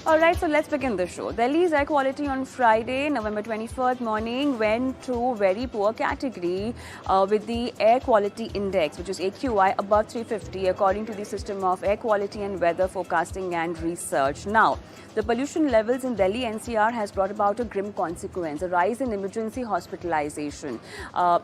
All right, so let's begin the show. Delhi's air quality on Friday, November 24th morning went to very poor category with the air quality index, which is AQI, above 350 according to the System of Air Quality and Weather Forecasting and Research. Now, the pollution levels in Delhi NCR has brought about a grim consequence, a rise in emergency hospitalization.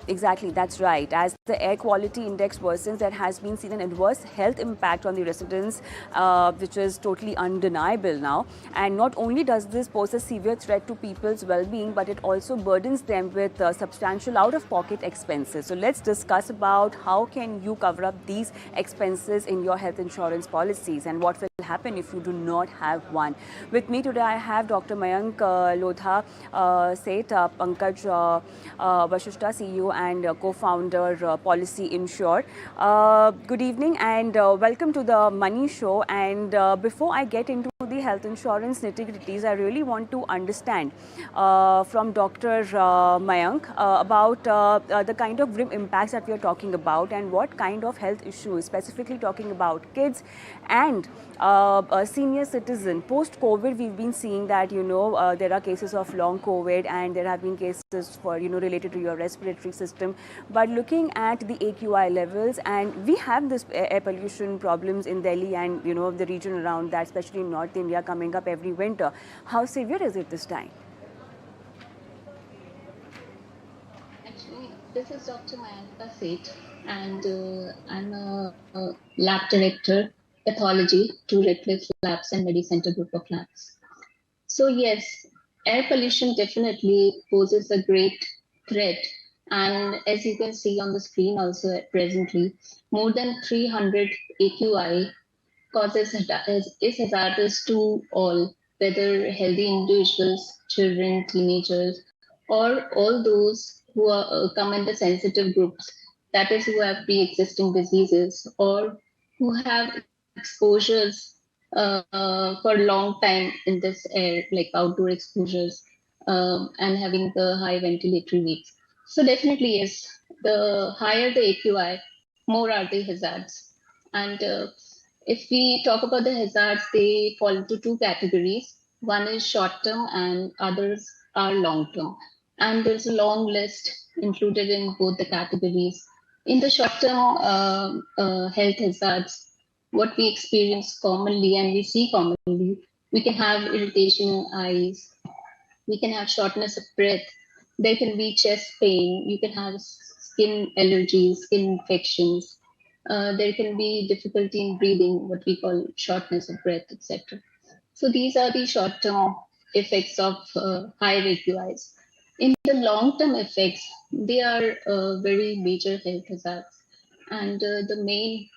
Exactly, that's right. As the air quality index worsens, there has been seen an adverse health impact on the residents, which is totally undeniable now. And not only does this pose a severe threat to people's well-being, but it also burdens them with substantial out-of-pocket expenses. So let's discuss about how can you cover up these expenses in your health insurance policies and what will happen if you do not have one. With me today, I have Dr. Mayanka Lodha Seth, Pankaj Vashishta, CEO and co-founder, Policy Insure. Good evening and welcome to the Money Show. And before I get into the health insurance nitty-gritties, I really want to understand from Dr. Mayank about the kind of grim impacts that we are talking about and what kind of health issues, specifically talking about kids and senior citizen. Post-COVID, we've been seeing that, there are cases of long COVID and there have been cases for, related to your respiratory system. But looking at the AQI levels, and we have this air pollution problems in Delhi and, the region around that, especially in North India, coming up every winter. How severe is it this time? Actually, this is Dr. Mayanka Seth, and I'm a lab director, pathology to Redcliffe Labs and Center Group of Labs. So yes, air pollution definitely poses a great threat. And as you can see on the screen also presently, more than 300 AQI is hazardous to all, whether healthy individuals, children, teenagers, or all those who are come in the sensitive groups, that is, who have pre-existing diseases or who have exposures for a long time in this air, like outdoor exposures, and having the high ventilatory rates. So definitely, yes, the higher the AQI, more are the hazards. And if we talk about the hazards, they fall into two categories. One is short term and others are long term. And there's a long list included in both the categories. In the short term health hazards, what we experience commonly and we see commonly, we can have irritation in eyes, we can have shortness of breath, there can be chest pain, you can have skin allergies, skin infections, there can be difficulty in breathing, what we call shortness of breath, etc. So these are the short-term effects of high AQIs. In the long-term effects, they are very major health hazards. And the main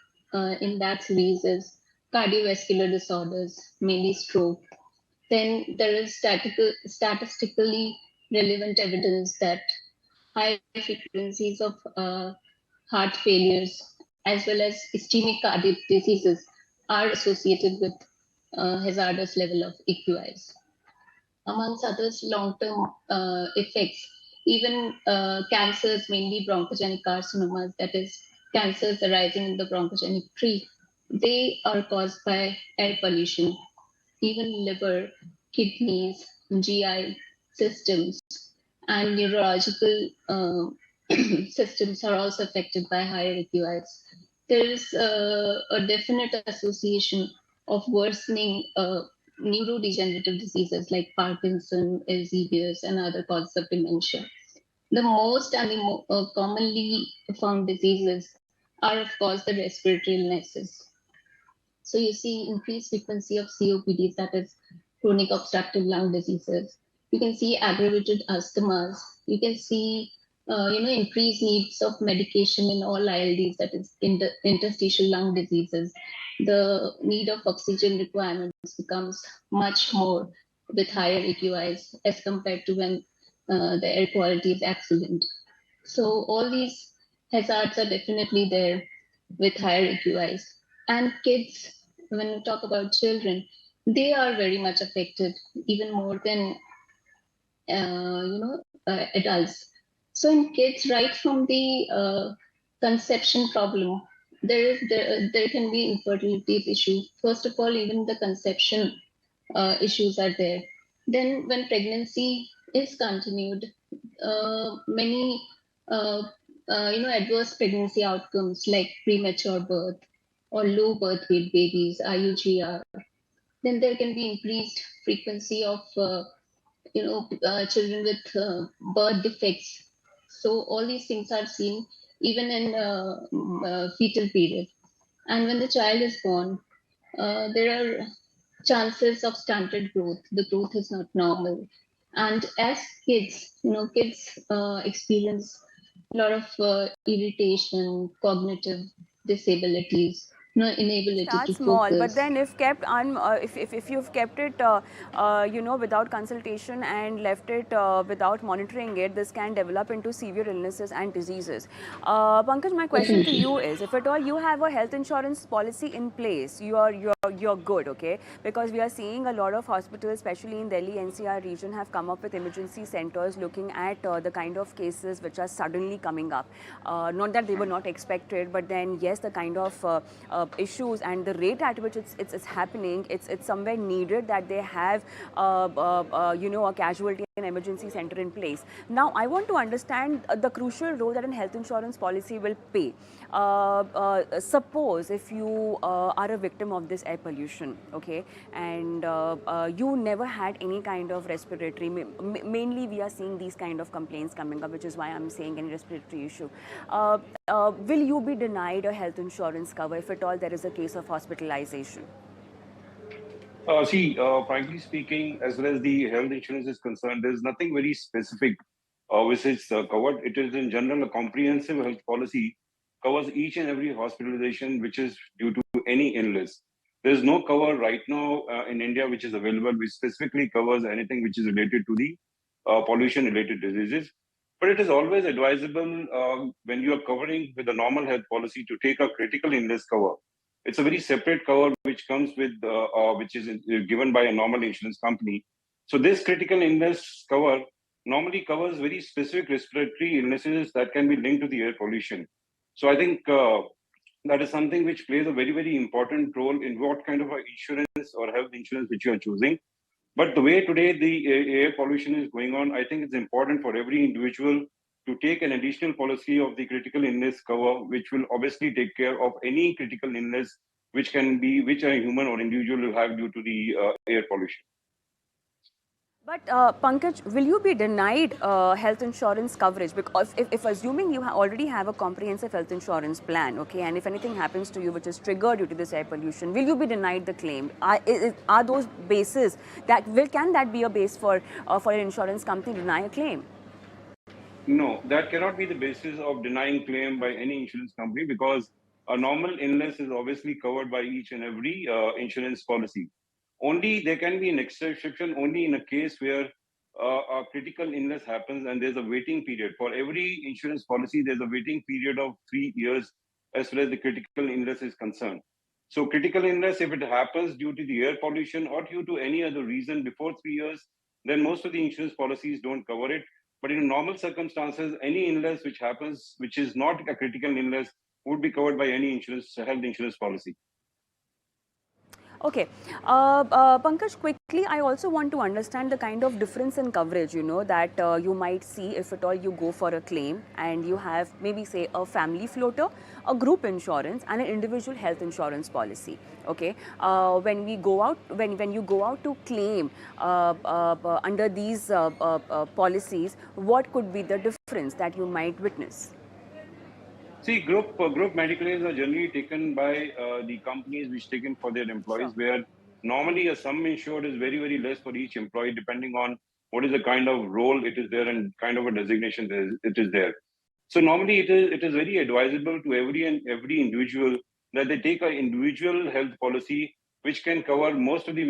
in that series is cardiovascular disorders, mainly stroke. Then there is statistically relevant evidence that high frequencies of heart failures as well as ischemic cardiac diseases are associated with hazardous level of AQIs. Amongst others, long-term effects, even cancers, mainly bronchogenic carcinomas, that is, cancers arising in the bronchogenic tree, they are caused by air pollution. Even liver, kidneys, GI systems, and neurological systems are also affected by higher AQIs. There is a definite association of worsening neurodegenerative diseases like Parkinson, Alzheimer's, and other causes of dementia. The most and the commonly found diseases are, of course, the respiratory illnesses. So you see increased frequency of COPDs, that is chronic obstructive lung diseases. You can see aggravated asthmas. You can see, increased needs of medication in all ILDs, that is interstitial lung diseases. The need of oxygen requirements becomes much more with higher AQIs as compared to when the air quality is excellent. So all these hazards are definitely there with higher AQIs. And kids, when we talk about children, they are very much affected, even more than adults. So in kids, right from the conception problem, there can be infertility issue. First of all, even the conception, issues are there. Then when pregnancy is continued, many adverse pregnancy outcomes like premature birth or low birth weight babies, IUGR. Then there can be increased frequency of children with birth defects. So all these things are seen even in fetal period. And when the child is born, there are chances of stunted growth. The growth is not normal. And as kids, kids experience a lot of irritation, cognitive disabilities, inability Start to small, but focus. then if kept if you've kept it without consultation and left it without monitoring it, this can develop into severe illnesses and diseases. Pankaj, my question to Definitely. you is, if at all you have a health insurance policy in place, you're good, okay? Because we are seeing a lot of hospitals, especially in Delhi NCR region, have come up with emergency centers looking at the kind of cases which are suddenly coming up. Not that they were not expected, but then yes, the kind of issues and the rate at which it's happening, it's somewhere needed that they have a casualty and emergency center in place. Now, I want to understand the crucial role that a health insurance policy will play. Suppose if you are a victim of this air pollution, okay, and you never had any kind of respiratory, mainly we are seeing these kind of complaints coming up, which is why I'm saying any respiratory issue. Will you be denied a health insurance cover if at all there is a case of hospitalization? Frankly speaking, as far as the health insurance is concerned, there's nothing very specific which is covered. It is in general a comprehensive health policy covers each and every hospitalization which is due to any illness. There's no cover right now in India which is available which specifically covers anything which is related to the pollution-related diseases. But it is always advisable when you are covering with a normal health policy to take a critical illness cover. It's a very separate cover which comes with, which is given by a normal insurance company. So this critical illness cover normally covers very specific respiratory illnesses that can be linked to the air pollution. So I think that is something which plays a very, very important role in what kind of a insurance or health insurance which you are choosing. But the way today the air pollution is going on, I think it's important for every individual to take an additional policy of the critical illness cover, which will obviously take care of any critical illness which a human or individual will have due to the air pollution. But Pankaj, will you be denied health insurance coverage? Because if assuming you already have a comprehensive health insurance plan, okay, and if anything happens to you which is triggered due to this air pollution, will you be denied the claim? Are those bases can that be a base for an insurance company to deny a claim? No, that cannot be the basis of denying claim by any insurance company because a normal illness is obviously covered by each and every insurance policy. Only there can be an exception only in a case where a critical illness happens and there's a waiting period. For every insurance policy, there's a waiting period of 3 years as far as the critical illness is concerned. So critical illness, if it happens due to the air pollution or due to any other reason before 3 years, then most of the insurance policies don't cover it. But in normal circumstances, any illness which happens, which is not a critical illness, would be covered by any health insurance policy. Okay. Pankaj, quickly, I also want to understand the kind of difference in coverage, that you might see if at all you go for a claim and you have maybe say a family floater, a group insurance and an individual health insurance policy. Okay. When you go out to claim under these policies, what could be the difference that you might witness? See, group medical aids are generally taken by the companies which taken for their employees, Sure. where normally a sum insured is very, very less for each employee, depending on what is the kind of role it is there and kind of a designation it is there. So normally it is very advisable to every individual that they take an individual health policy which can cover most of the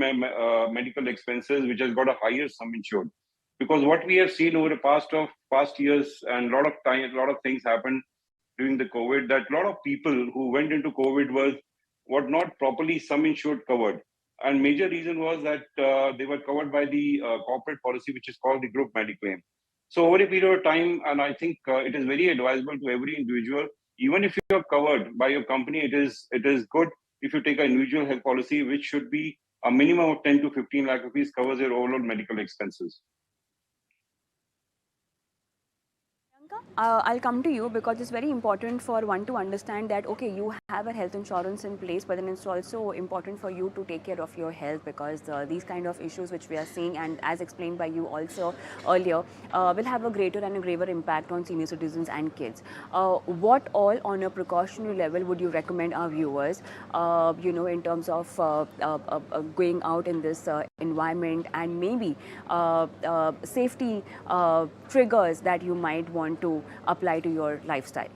medical expenses, which has got a higher sum insured. Because what we have seen over the past years and a lot of things happened during the COVID that a lot of people who went into COVID were not properly sum insured covered. And major reason was that they were covered by the corporate policy, which is called the group mediclaim. So over a period of time, and I think it is very advisable to every individual, even if you are covered by your company, it is good if you take an individual health policy, which should be a minimum of 10 to 15 lakh rupees covers your overall medical expenses. I'll come to you because it's very important for one to understand that, okay, you have a health insurance in place, but then it's also important for you to take care of your health because these kind of issues which we are seeing, and as explained by you also earlier, will have a greater and a graver impact on senior citizens and kids. What all on a precautionary level would you recommend our viewers, in terms of going out in this environment, and maybe safety triggers that you might want to apply to your lifestyle?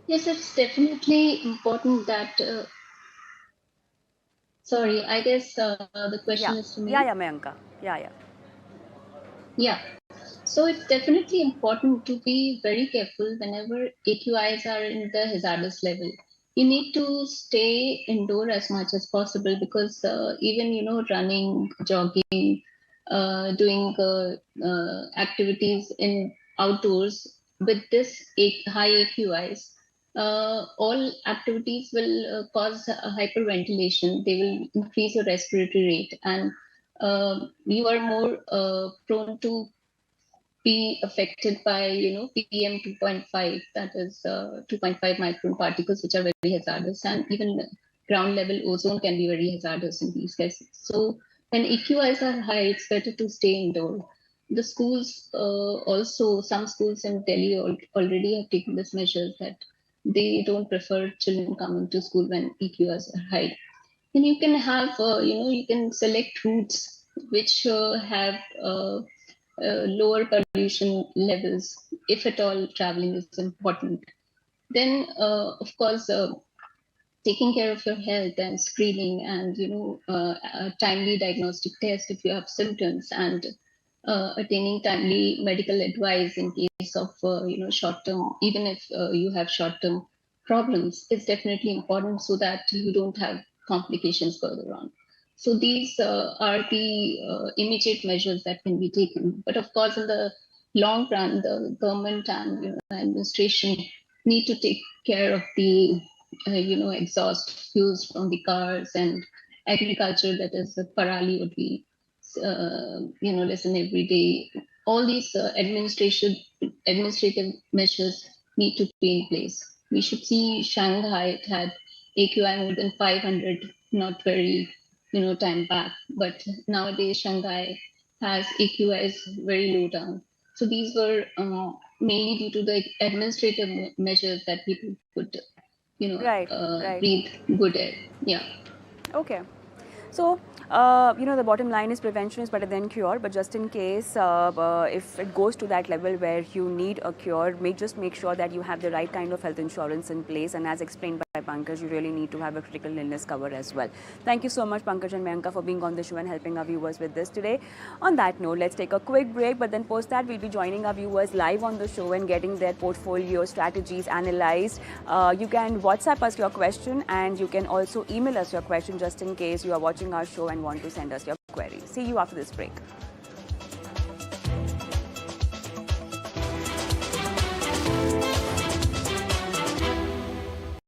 Yes, it's definitely important that. Sorry, I guess the question is to me. Yeah, Mayanka. Yeah. Yeah. So it's definitely important to be very careful whenever AQIs are in the hazardous level. You need to stay indoor as much as possible because even running, jogging, doing activities in outdoors with this high AQIs, all activities will cause hyperventilation. They will increase your respiratory rate, and you are more prone to be affected by PM 2.5, that is 2.5 micron particles, which are very hazardous, and even ground level ozone can be very hazardous in these cases. So when AQIs are high, it's better to stay indoor. The schools also, some schools in Delhi already have taken this measure that they don't prefer children coming to school when EQIs are high. And you can have, you can select routes which have lower pollution levels, if at all traveling is important. Then, of course, taking care of your health and screening and a timely diagnostic test if you have symptoms, and attaining timely medical advice in case of short term, even if you have short term problems, is definitely important so that you don't have complications further on. So these are the immediate measures that can be taken. But of course, in the long run, the government and administration need to take care of the exhaust fuels from the cars and agriculture, that is the parali would be listen every day. All these administrative measures need to be in place. We should see Shanghai, it had AQI more than 500 not very time back, but nowadays Shanghai has AQIs very low down. So these were mainly due to the administrative measures that people could Right. breathe good air. Yeah. Okay. So, the bottom line is prevention is better than cure, but just in case, if it goes to that level where you need a cure, just make sure that you have the right kind of health insurance in place. And as explained by Pankaj, you really need to have a critical illness cover as well. Thank you so much, Pankaj and Mayanka, for being on the show and helping our viewers with this today. On that note, let's take a quick break, but then post that, we'll be joining our viewers live on the show and getting their portfolio strategies analyzed. You can WhatsApp us your question, and you can also email us your question just in case you are watching our show and want to send us your query. See you after this break.